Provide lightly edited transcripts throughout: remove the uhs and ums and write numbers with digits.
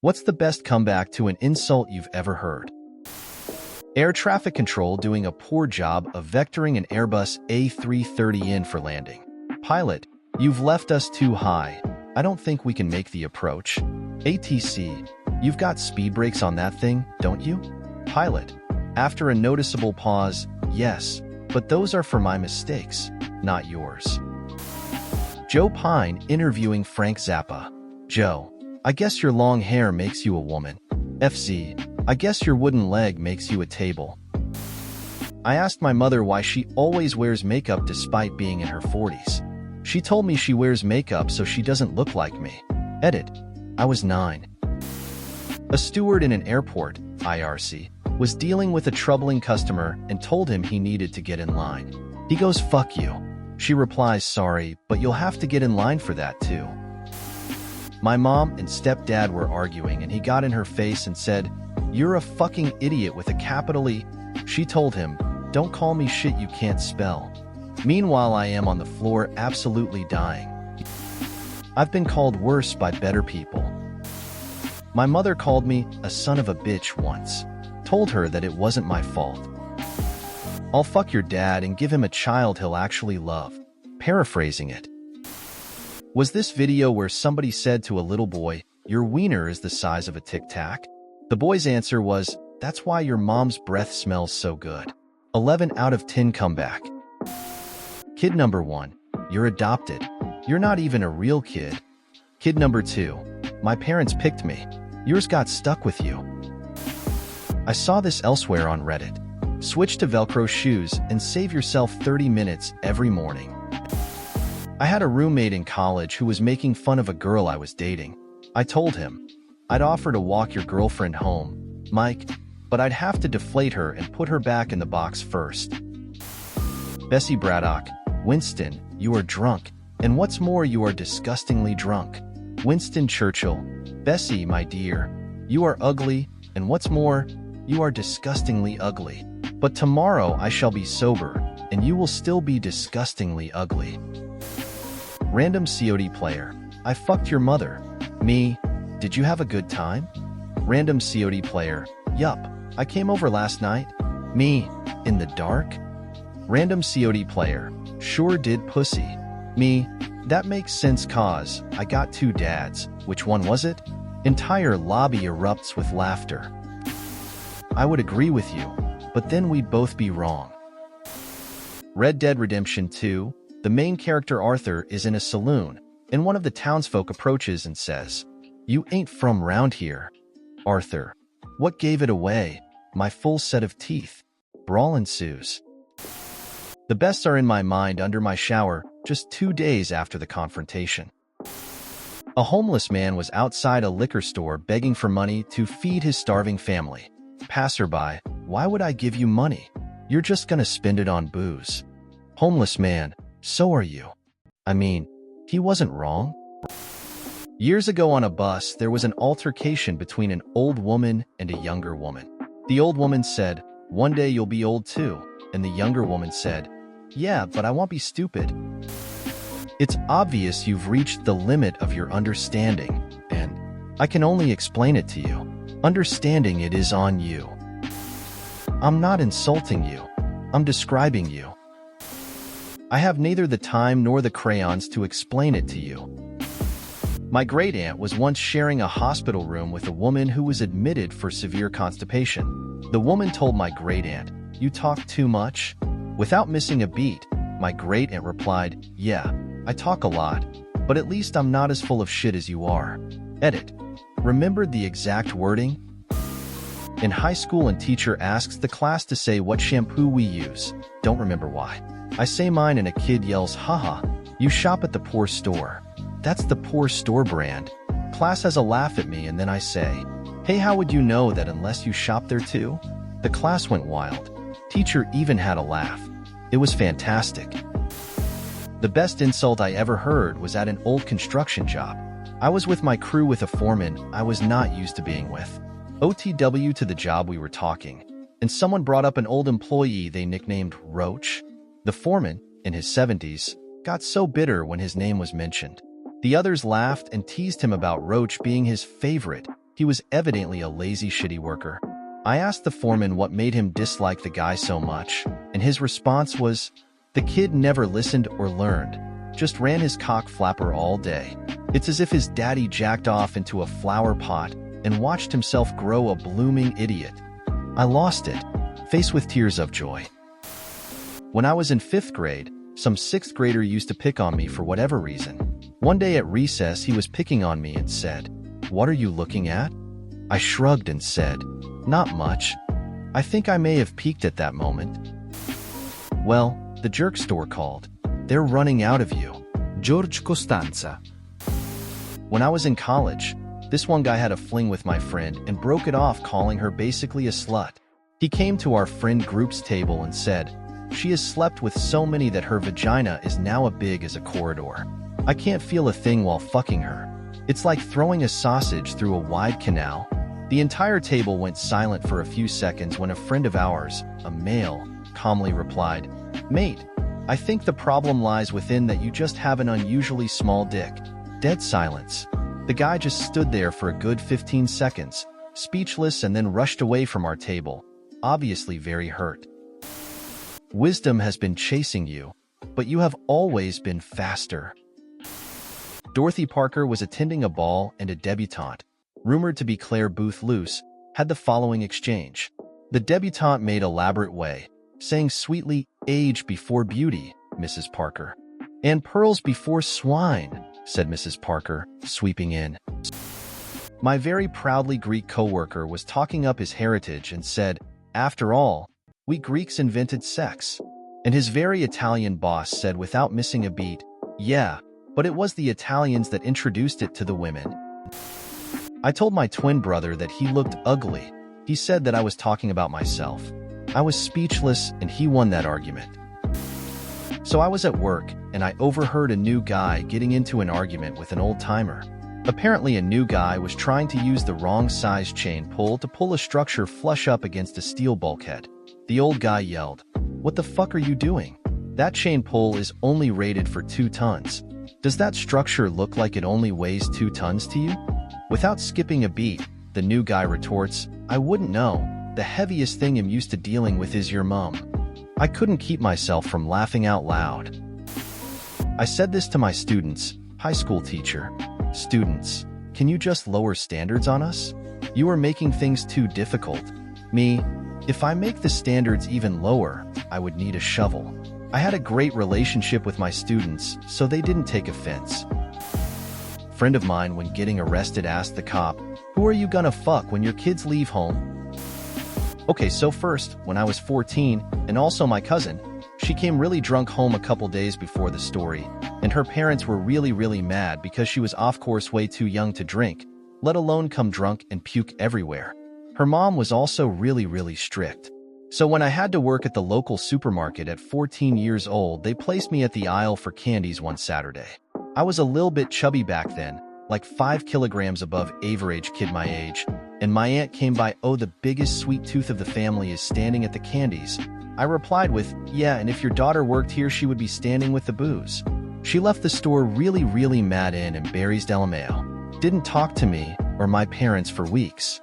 What's the best comeback to an insult you've ever heard? Air traffic control doing a poor job of vectoring an Airbus A330 in for landing. Pilot, you've left us too high. I don't think we can make the approach. ATC, you've got speed brakes on that thing, don't you? Pilot, after a noticeable pause, yes, but those are for my mistakes, not yours. Joe Pine interviewing Frank Zappa. Joe, I guess your long hair makes you a woman. FZ, I guess your wooden leg makes you a table. I asked my mother why she always wears makeup despite being in her 40s. She told me she wears makeup so she doesn't look like me. Edit. I was 9. A steward in an airport, IRC, was dealing with a troubling customer and told him he needed to get in line. He goes, "Fuck you." She replies, "Sorry, but you'll have to get in line for that too." My mom and stepdad were arguing and he got in her face and said, "You're a fucking idiot with a capital E." She told him, "Don't call me shit you can't spell." Meanwhile, I am on the floor absolutely dying. I've been called worse by better people. My mother called me a son of a bitch once. Told her that it wasn't my fault. I'll fuck your dad and give him a child he'll actually love. Paraphrasing it. Was this video where somebody said to a little boy, "Your wiener is the size of a Tic Tac"? The boy's answer was, "That's why your mom's breath smells so good." 11 out of 10 comeback. Kid number 1, you're adopted. You're not even a real kid. Kid number 2, my parents picked me. Yours got stuck with you. I saw this elsewhere on Reddit. Switch to Velcro shoes and save yourself 30 minutes every morning. I had a roommate in college who was making fun of a girl I was dating. I told him, "I'd offer to walk your girlfriend home, Mike, but I'd have to deflate her and put her back in the box first." Bessie Braddock, Winston, you are drunk, and what's more, you are disgustingly drunk. Winston Churchill, Bessie, my dear, you are ugly, and what's more, you are disgustingly ugly. But tomorrow I shall be sober, and you will still be disgustingly ugly. Random COD player, I fucked your mother. Me, did you have a good time? Random COD player, yup, I came over last night. Me, in the dark? Random COD player, sure did pussy. Me, that makes sense cause I got 2 dads. Which one was it? Entire lobby erupts with laughter. I would agree with you, but then we'd both be wrong. Red Dead Redemption 2, the main character Arthur is in a saloon, and one of the townsfolk approaches and says, "You ain't from round here." Arthur, what gave it away? My full set of teeth. Brawl ensues. The bests are in my mind under my shower just 2 days after the confrontation. A homeless man was outside a liquor store begging for money to feed his starving family. Passerby, why would I give you money? You're just gonna spend it on booze. Homeless man, so are you. I mean, he wasn't wrong. Years ago on a bus, there was an altercation between an old woman and a younger woman. The old woman said, "One day you'll be old too." And the younger woman said, "Yeah, but I won't be stupid." It's obvious you've reached the limit of your understanding, and I can only explain it to you. Understanding it is on you. I'm not insulting you. I'm describing you. I have neither the time nor the crayons to explain it to you. My great-aunt was once sharing a hospital room with a woman who was admitted for severe constipation. The woman told my great-aunt, "You talk too much?" Without missing a beat, my great-aunt replied, "Yeah, I talk a lot, but at least I'm not as full of shit as you are." Edit. Remembered the exact wording? In high school, a teacher asks the class to say what shampoo we use. Don't remember why. I say mine and a kid yells, "Haha, you shop at the poor store." That's the poor store brand. Class has a laugh at me and then I say, "Hey, how would you know that unless you shop there too?" The class went wild. Teacher even had a laugh. It was fantastic. The best insult I ever heard was at an old construction job. I was with my crew with a foreman I was not used to being with. OTW to the job we were talking, and someone brought up an old employee they nicknamed Roach. The foreman, in his 70s, got so bitter when his name was mentioned. The others laughed and teased him about Roach being his favorite. He was evidently a lazy, shitty worker. I asked the foreman what made him dislike the guy so much, and his response was, "The kid never listened or learned, just ran his cock flapper all day. It's as if his daddy jacked off into a flower pot and watched himself grow a blooming idiot." I lost it, faced with tears of joy. When I was in 5th grade, some 6th grader used to pick on me for whatever reason. One day at recess, he was picking on me and said, "What are you looking at?" I shrugged and said, "Not much." I think I may have peaked at that moment. Well, the jerk store called. "They're running out of you." George Costanza. When I was in college, this one guy had a fling with my friend and broke it off, calling her basically a slut. He came to our friend group's table and said, "She has slept with so many that her vagina is now as big as a corridor. I can't feel a thing while fucking her. It's like throwing a sausage through a wide canal." The entire table went silent for a few seconds when a friend of ours, a male, calmly replied, "Mate, I think the problem lies within that you just have an unusually small dick." Dead silence. The guy just stood there for a good 15 seconds, speechless, and then rushed away from our table, obviously very hurt. Wisdom has been chasing you, but you have always been faster. Dorothy Parker was attending a ball, and a debutante, rumored to be Claire Booth Luce, had the following exchange. The debutante made elaborate way, saying sweetly, "Age before beauty, Mrs. Parker." "And pearls before swine," said Mrs. Parker, sweeping in. My very proudly Greek coworker was talking up his heritage and said, "After all, we Greeks invented sex." And his very Italian boss said without missing a beat, "Yeah, but it was the Italians that introduced it to the women." I told my twin brother that he looked ugly. He said that I was talking about myself. I was speechless, and he won that argument. So I was at work, and I overheard a new guy getting into an argument with an old-timer. Apparently, a new guy was trying to use the wrong size chain pull to pull a structure flush up against a steel bulkhead. The old guy yelled, "What the fuck are you doing? That chain pull is only rated for 2 tons. Does that structure look like it only weighs 2 tons to you?" Without skipping a beat, the new guy retorts, "I wouldn't know. The heaviest thing I'm used to dealing with is your mum." I couldn't keep myself from laughing out loud. I said this to my students, high school teacher. "Students, can you just lower standards on us? You are making things too difficult." Me, "If I make the standards even lower, I would need a shovel." I had a great relationship with my students, so they didn't take offense. Friend of mine, when getting arrested, asked the cop, "Who are you gonna fuck when your kids leave home?" Okay, so first, when I was 14, and also my cousin, she came really drunk home a couple days before the story, and her parents were really mad because she was off course way too young to drink, let alone come drunk and puke everywhere. Her mom was also really strict. So when I had to work at the local supermarket at 14 years old, they placed me at the aisle for candies one Saturday. I was a little bit chubby back then, like 5 kilograms above average kid my age, and my aunt came by. "Oh, the biggest sweet tooth of the family is standing at the candies." I replied with, "Yeah, and if your daughter worked here, she would be standing with the booze." She left the store really mad and embarrassed LMAO. Didn't talk to me or my parents for weeks.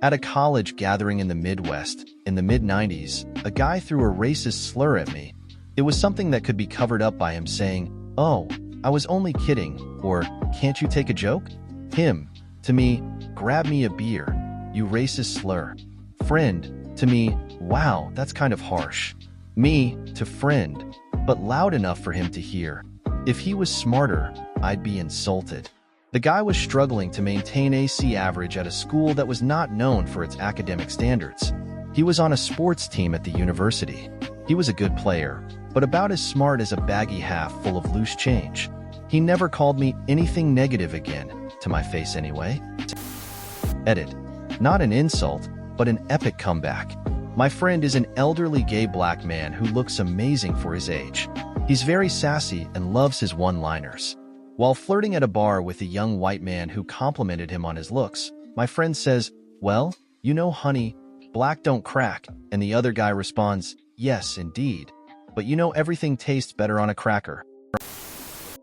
At a college gathering in the Midwest, in the mid-90s, a guy threw a racist slur at me. It was something that could be covered up by him saying, "Oh, I was only kidding," or "Can't you take a joke?" Him, to me, "Grab me a beer, you racist slur." Friend, to me, "Wow, that's kind of harsh." Me, to friend, but loud enough for him to hear. If he was smarter, I'd be insulted. The guy was struggling to maintain AC average at a school that was not known for its academic standards. He was on a sports team at the university. He was a good player, but about as smart as a baggy half full of loose change. He never called me anything negative again, to my face anyway. Edit. Not an insult, but an epic comeback. My friend is an elderly gay black man who looks amazing for his age. He's very sassy and loves his one-liners. While flirting at a bar with a young white man who complimented him on his looks, my friend says, "Well, you know, honey, black don't crack," and the other guy responds, "Yes, indeed. But you know, everything tastes better on a cracker."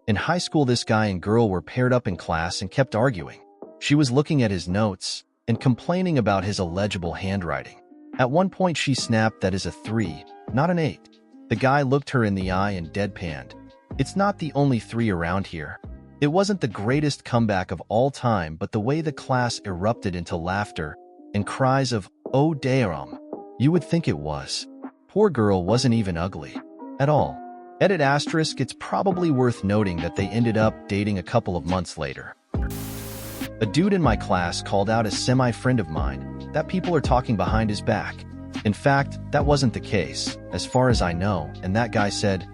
In high school, this guy and girl were paired up in class and kept arguing. She was looking at his notes and complaining about his illegible handwriting. At one point she snapped, "That is a 3, not an 8. The guy looked her in the eye and deadpanned, "It's not the only 3 around here." It wasn't the greatest comeback of all time, but the way the class erupted into laughter and cries of, "Oh damn," you would think it was. Poor girl wasn't even ugly at all. Edit asterisk, it's probably worth noting that they ended up dating a couple of months later. A dude in my class called out a semi-friend of mine that people are talking behind his back. In fact, that wasn't the case, as far as I know, and that guy said,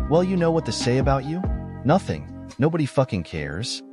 "Well, you know what to say about you? Nothing. Nobody fucking cares."